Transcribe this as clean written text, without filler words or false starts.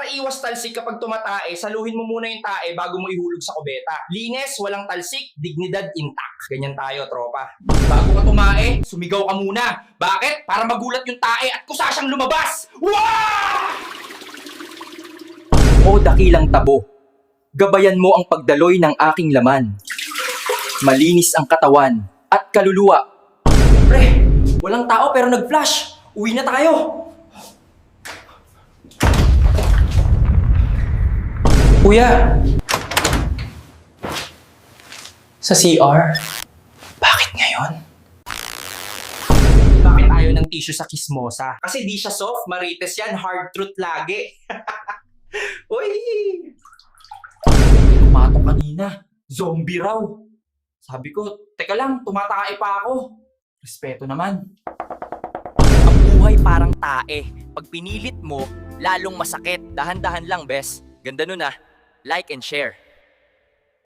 Para iwas talsik kapag tumatae, saluhin mo muna yung tae bago mo ihulog sa kubeta. Linis, walang talsik, dignidad intact. Ganyan tayo, tropa. Bago ka tumae, sumigaw ka muna. Bakit? Para magulat yung tae at kusa siyang lumabas! Wah! O dakilang tabo, gabayan mo ang pagdaloy ng aking laman. Malinis ang katawan at kaluluwa. Pre, walang tao pero nag-flash. Uwi na tayo. Kuya! Sa CR? Bakit ngayon? Bakit ayaw ng tissue sa kismosa? Kasi di siya soft, marites yan, hard truth lagi. Uy! Tumatok kanina. Zombie raw. Sabi ko, teka lang, tumatae pa ako. Respeto naman. Ang buhay parang tae. Pag pinilit mo, lalong masakit. Dahan-dahan lang, bes. Ganda nun ah. Like and share.